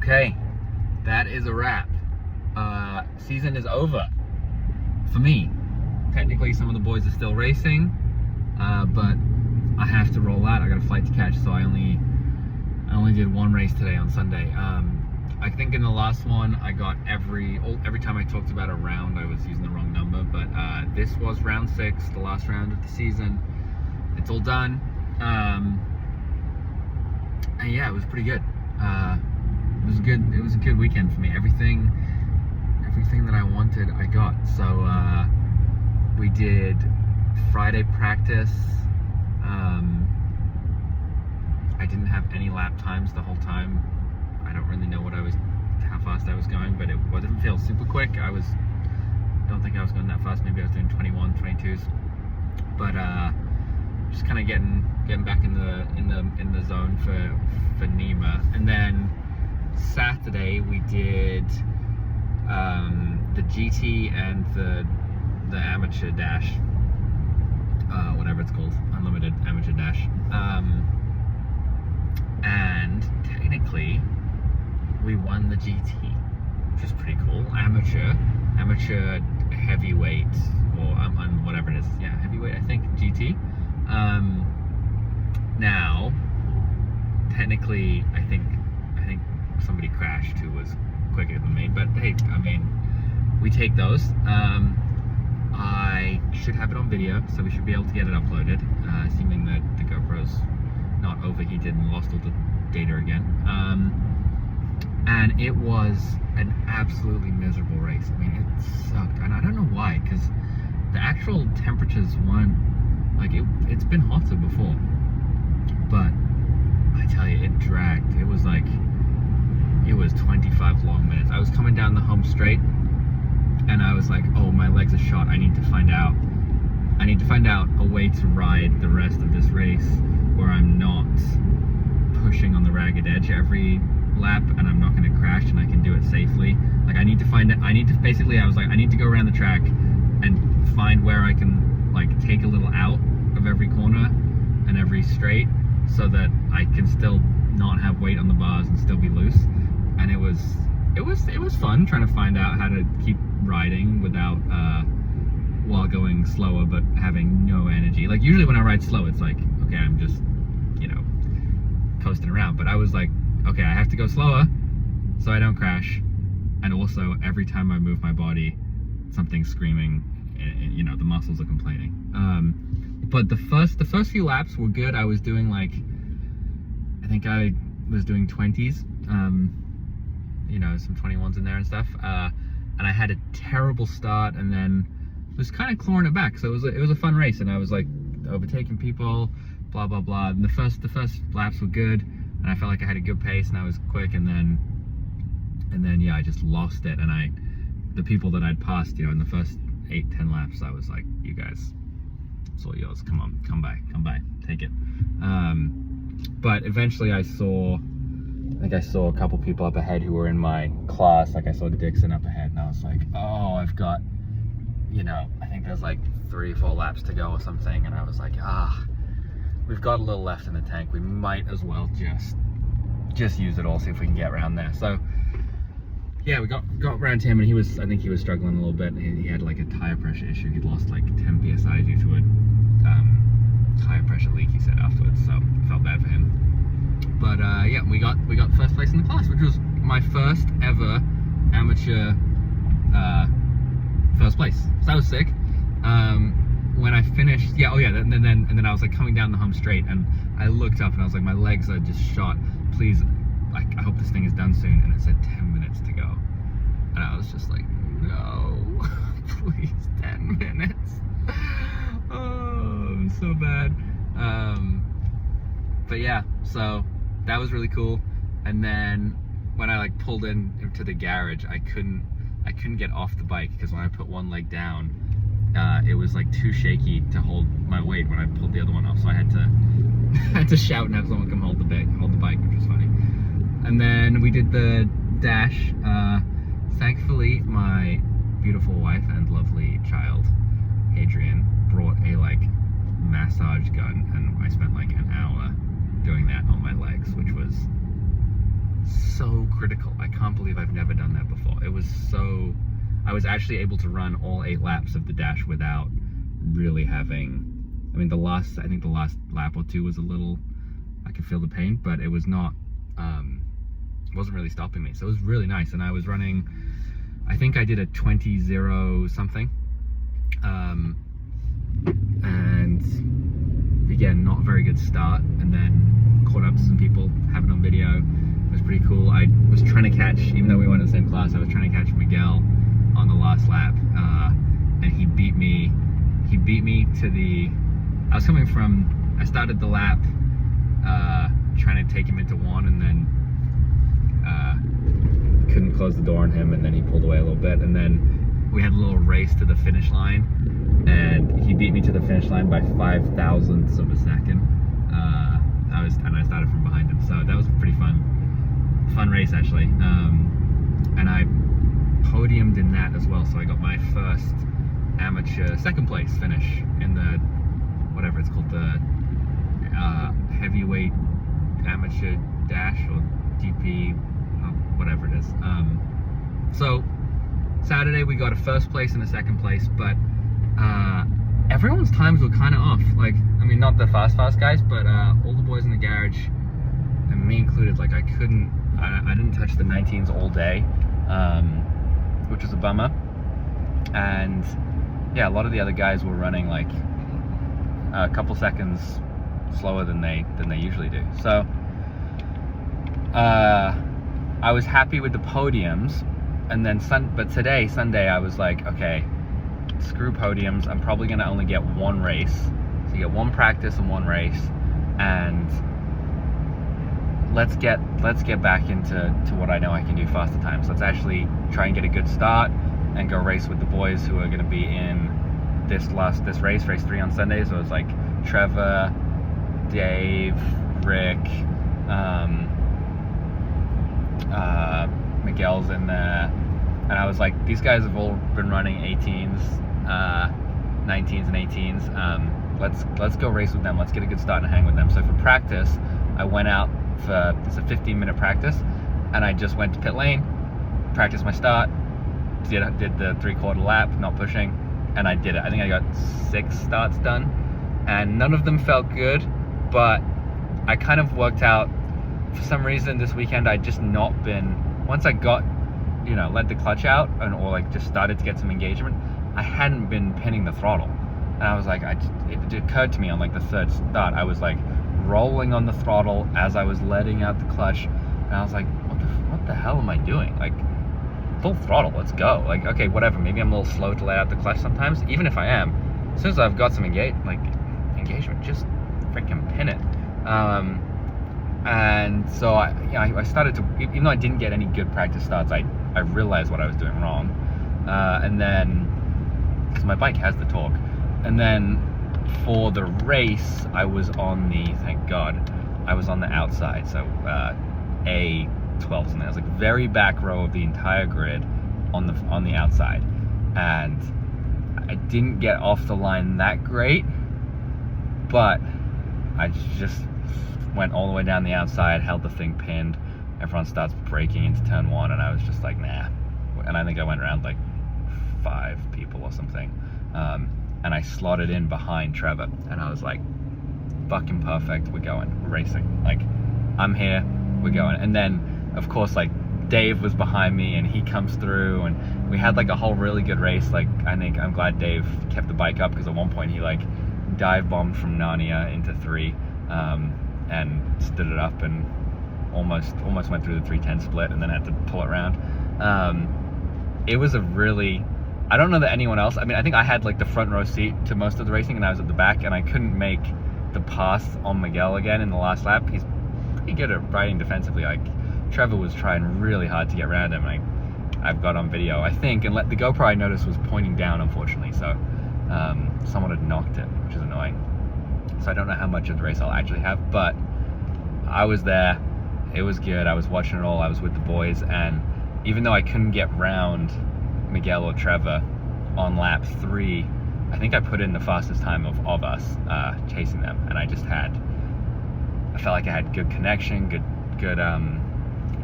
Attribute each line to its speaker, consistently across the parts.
Speaker 1: Okay, that is a wrap. Season is over for me. Technically, some of the boys are still racing, but I have to roll out. I got a flight to catch, so I only did one race today on Sunday. I think in the last one, I got every time I talked about a round, I was using the wrong number, but this was round 6, the last round of the season. It's all done, and yeah, it was pretty good. It was a good weekend for me. Everything that I wanted, I got. So we did Friday practice. I didn't have any lap times the whole time. I don't really know how fast I was going, but it didn't feel super quick. Don't think I was going that fast. Maybe I was doing 21, 22s. But just kind of getting back in the zone for NEMRR. And then Saturday we did the GT and the amateur dash, whatever it's called, unlimited amateur dash. And technically we won the GT, which is pretty cool. Amateur heavyweight, or whatever it is. Yeah, heavyweight, I think, GT. Now, technically, I think somebody crashed who was quicker than me, but hey, I mean, we take those. I should have it on video, so we should be able to get it uploaded, assuming that the GoPro's not overheated and lost all the data again. And it was an absolutely miserable race. I mean, it sucked, and I don't know why, because the actual temperatures weren't, like, it's been hotter before, but I tell you, it dragged. It was 25 long minutes. I was coming down the home straight, and I was like, oh, my legs are shot. I need to find out a way to ride the rest of this race where I'm not pushing on the ragged edge every lap, and I'm not going to crash, and I can do it safely. Like, I need to go around the track and find where I can, like, take a little out of every corner and every straight, so that I can still not have weight on the bars and still be loose. And it was fun trying to find out how to keep riding without while going slower but having no energy. Like, usually when I ride slow, it's like, okay, I'm just, coasting around, but I was like, okay, I have to go slower so I don't crash, and also every time I move my body, something's screaming, the muscles are complaining. But the first few laps were good. I was doing, like, I think I was doing 20s, some 21s in there and stuff, and I had a terrible start, and then was kind of clawing it back. So it was a fun race, and I was like overtaking people, blah blah blah. And the first laps were good, and I felt like I had a good pace, and I was quick, and then yeah, I just lost it. And the people that I'd passed, in the first 8-10 laps, I was like, you guys, it's all yours. Come on, come by, take it. But eventually I saw a couple people up ahead who were in my class. Like, I saw Dixon up ahead, and I was like, oh, I've got, I think there's like 3 or 4 laps to go or something, and I was like, we've got a little left in the tank. We might as well just use it all, see if we can get around there. So yeah, we got around him, and I think he was struggling a little bit. He had like a tire pressure issue. He'd lost like 10 psi due to a tire pressure leak, he said afterwards, so felt bad for him. But yeah, we got first place in the class, which was my first ever amateur first place. So that was sick. When I finished, and then I was like coming down the home straight, and I looked up and I was like, my legs are just shot. Please, like, I hope this thing is done soon. And it said 10 minutes to go, and I was just like, no, please, 10 minutes. Oh, so bad. But yeah, so that was really cool. And then when I like pulled into the garage, I couldn't get off the bike, because when I put one leg down, it was like too shaky to hold my weight when I pulled the other one off. So I had to shout and have someone come hold the bike, which was funny. And then we did the dash. Thankfully, my beautiful wife and lovely child, Adrian, brought a like massage gun, and I spent like an hour doing that on my legs, which was so critical. I can't believe I've never done that before. It was so, I was actually able to run all 8 laps of the dash without really having, I mean, I think the last lap or two was a little, I could feel the pain, but it was not, wasn't really stopping me. So it was really nice. And I was running, I think I did a 20.0 something. And again, not a very good start. And then caught up to some people, have it on video. It was pretty cool. I was trying to catch, even though we weren't in the same class, I was trying to catch Miguel on the last lap. And he beat me to the, I started the lap trying to take him into one, and then couldn't close the door on him, and then he pulled away a little bit, and then we had a little race to the finish line, and he beat me to the finish line by 5,000ths of a second. I started from behind him, so that was a pretty fun race actually. And I podiumed in that as well, so I got my first amateur second place finish in the, whatever it's called, the heavyweight amateur dash or GP, whatever it is. So Saturday we got a first place and a second place, but everyone's times were kind of off. Like, I mean, not the fast guys, but all the boys in the garage, and me included, like I didn't touch the 19s all day, which was a bummer. And yeah, a lot of the other guys were running like a couple seconds slower than they usually do. So I was happy with the podiums, and then today, Sunday, I was like, okay, screw podiums. I'm probably gonna only get one race. So you get one practice and one race, and let's get back into what I know I can do faster times. Let's actually try and get a good start and go race with the boys who are going to be in this race 3 on Sunday. So it's like Trevor, Dave, Rick, Miguel's in there, and I was like, these guys have all been running 18s, 19s and 18s. Let's go race with them. Let's get a good start and hang with them. So for practice, I went out it's a 15-minute practice, and I just went to pit lane, practiced my start, did the 3/4 lap, not pushing, and I did it. I think I got 6 starts done, and none of them felt good, but I kind of worked out, for some reason this weekend I'd just not been, once I got, let the clutch out or like just started to get some engagement, I hadn't been pinning the throttle. And I was like, it occurred to me on like the 3rd start, I was like rolling on the throttle as I was letting out the clutch, and I was like, what the hell am I doing? Like, full throttle, let's go. Like, okay, whatever, maybe I'm a little slow to let out the clutch sometimes. Even if I am, as soon as I've got some engagement, just freaking pin it. And so I started to, even though I didn't get any good practice starts, I realized what I was doing wrong. And then, because my bike has the torque, and then for the race, I was on the, thank God, I was on the outside, so A12 something. I was like very back row of the entire grid on the outside, and I didn't get off the line that great, but I just went all the way down the outside, held the thing pinned. Everyone starts braking into turn 1, and I was just like, nah. And I think I went around like 5 people or something. And I slotted in behind Trevor, and I was like, fucking perfect, we're going, we're racing. Like, I'm here, we're going. And then, of course, like, Dave was behind me, and he comes through, and we had like a whole really good race. Like, I'm glad Dave kept the bike up, because at one point he like dive bombed from Narnia into 3, and stood it up and almost went through the 310 split, and then had to pull it around. It was a really, I don't know that anyone else, I mean, I think I had like the front row seat to most of the racing, and I was at the back, and I couldn't make the pass on Miguel again in the last lap. He's pretty good at riding defensively. Like, Trevor was trying really hard to get around him, and I've got on video, I think, and the GoPro I noticed was pointing down, unfortunately, so someone had knocked it, which is annoying. So I don't know how much of the race I'll actually have, but I was there. It was good. I was watching it all. I was with the boys, and even though I couldn't get round Miguel or Trevor on lap 3, I think I put in the fastest time of us chasing them, and I felt like I had good connection, good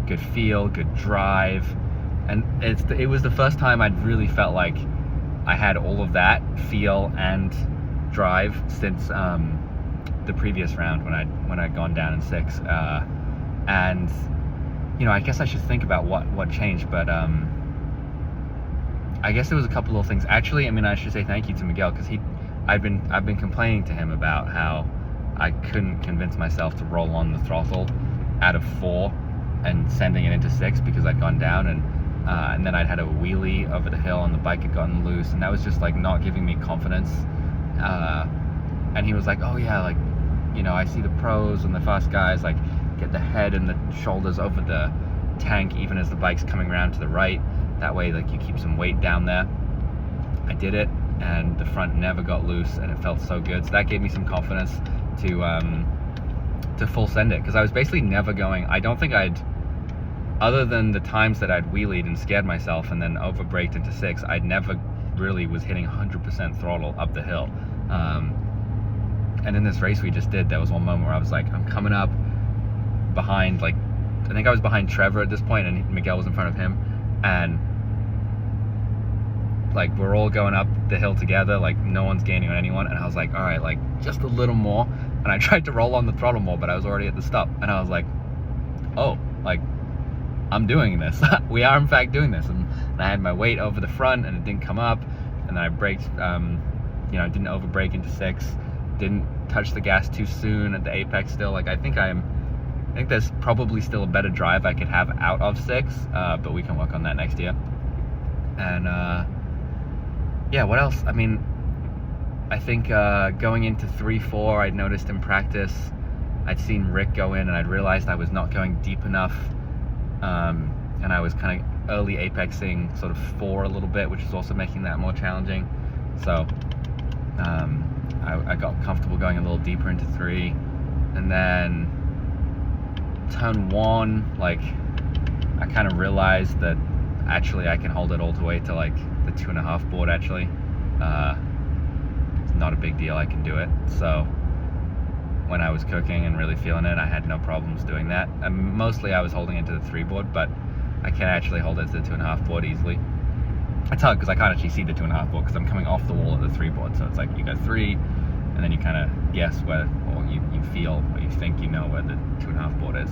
Speaker 1: good feel, good drive, and it was the first time I'd really felt like I had all of that feel and drive since the previous round when I'd gone down in 6, and you know, I guess I should think about what changed, but I guess there was a couple little things. Actually, I mean, I should say thank you to Miguel, because I've been complaining to him about how I couldn't convince myself to roll on the throttle out of 4 and sending it into 6 because I'd gone down, and then I'd had a wheelie over the hill and the bike had gotten loose, and that was just like not giving me confidence. And he was like, oh yeah, like, you know, I see the pros and the fast guys like get the head and the shoulders over the tank even as the bike's coming around to the right. That way, like, you keep some weight down there. I did it, and the front never got loose, and it felt so good. So that gave me some confidence to full send it, because I was basically never going. I don't think other than the times that I'd wheelied and scared myself and then over braked into 6, I'd never really was hitting 100% throttle up the hill. And in this race we just did, there was one moment where I was like, I'm coming up behind, like, I think I was behind Trevor at this point, and Miguel was in front of him, and like we're all going up the hill together, like no one's gaining on anyone, and I was like, all right, like just a little more, and I tried to roll on the throttle more, but I was already at the stop, and I was like, oh, like I'm doing this. We are in fact doing this, and I had my weight over the front and it didn't come up, and then I braked, you know, didn't over brake into 6, didn't touch the gas too soon at the apex still. Like I think there's probably still a better drive I could have out of 6, but we can work on that next year. And yeah, what else? I mean, I think going into 3-4, I'd noticed in practice, I'd seen Rick go in, and I'd realized I was not going deep enough, and I was kind of early apexing sort of 4 a little bit, which is also making that more challenging. So I got comfortable going a little deeper into 3, and then turn 1, like I kind of realized that actually I can hold it all the way to like the 2.5 board. Actually, it's not a big deal, I can do it. So when I was cooking and really feeling it, I had no problems doing that. And mostly I was holding it to the 3 board, but I can actually hold it to the 2.5 board easily. It's hard because I can't actually see the 2.5 board because I'm coming off the wall at the 3 board. So it's like you go 3, and then you kind of guess where, or you feel, or you think you know where the 2.5 board is.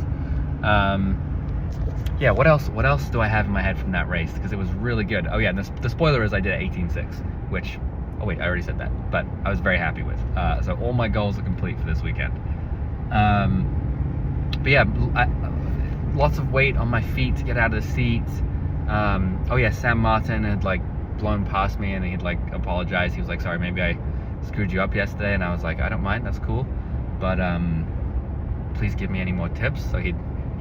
Speaker 1: Yeah, what else do I have in my head from that race? Because it was really good. Oh yeah, and the spoiler is I did 18.6, which, oh wait, I already said that, but I was very happy with. So all my goals are complete for this weekend. But yeah, lots of weight on my feet to get out of the seat. Oh yeah, Sam Martin had like blown past me, and he'd like apologized. He was like, sorry, maybe I screwed you up yesterday. And I was like, I don't mind, that's cool, but please give me any more tips. So he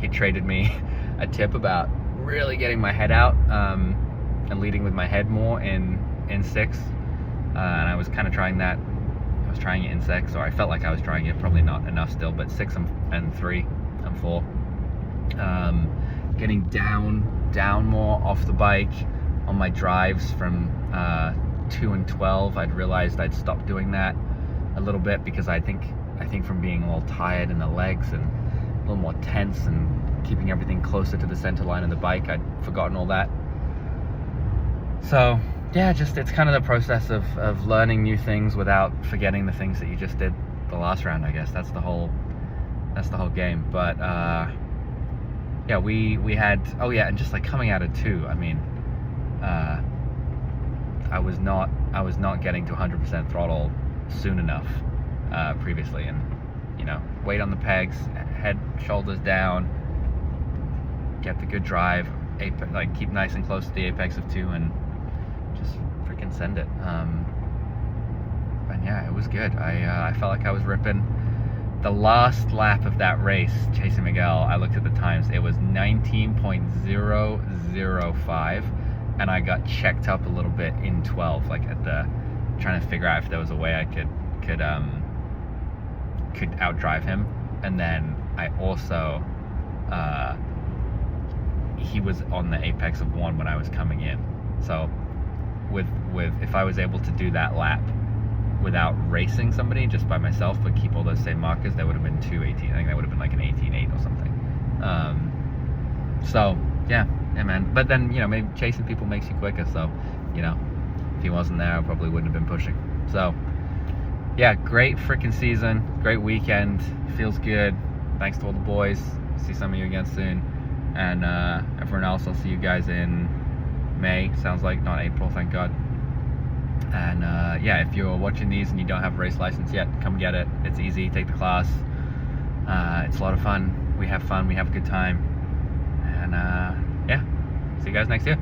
Speaker 1: traded me a tip about really getting my head out, and leading with my head more in 6, and I was kind of trying that. I was trying it in 6, or I felt like I was trying it, probably not enough still, but 6 and 3 and 4. Getting down more off the bike on my drives from 2 and 12. I'd realized I'd stopped doing that a little bit, because I think from being a little tired in the legs and a little more tense and keeping everything closer to the center line of the bike, I'd forgotten all that. So yeah, just it's kind of the process of learning new things without forgetting the things that you just did the last round. I guess that's the whole game. But yeah, we had, oh yeah, and just like coming out of 2, I mean, I was not getting to 100% throttle soon enough previously, and you know, weight on the pegs, head, shoulders down, get the good drive, like keep nice and close to the apex of 2, and just freaking send it. And yeah, it was good. I felt like I was ripping. The last lap of that race, chasing Miguel, I looked at the times, it was 19.005, and I got checked up a little bit in 12, like trying to figure out if there was a way I could outdrive him. And then I also, he was on the apex of 1 when I was coming in. So with if I was able to do that lap without racing somebody, just by myself, but keep all those same markers, there would have been 2:18. I think that would have been like an 18.8 or something. So yeah, man. But then, you know, maybe chasing people makes you quicker. So, you know, if he wasn't there, I probably wouldn't have been pushing. So yeah, great freaking season, great weekend, feels good. Thanks to all the boys. See some of you again soon, and everyone else, I'll see you guys in May. Sounds like, not April, thank God. And yeah, if you're watching these and you don't have a race license yet, come get it. It's easy. Take the class. It's a lot of fun. We have fun. We have a good time. And yeah, see you guys next year.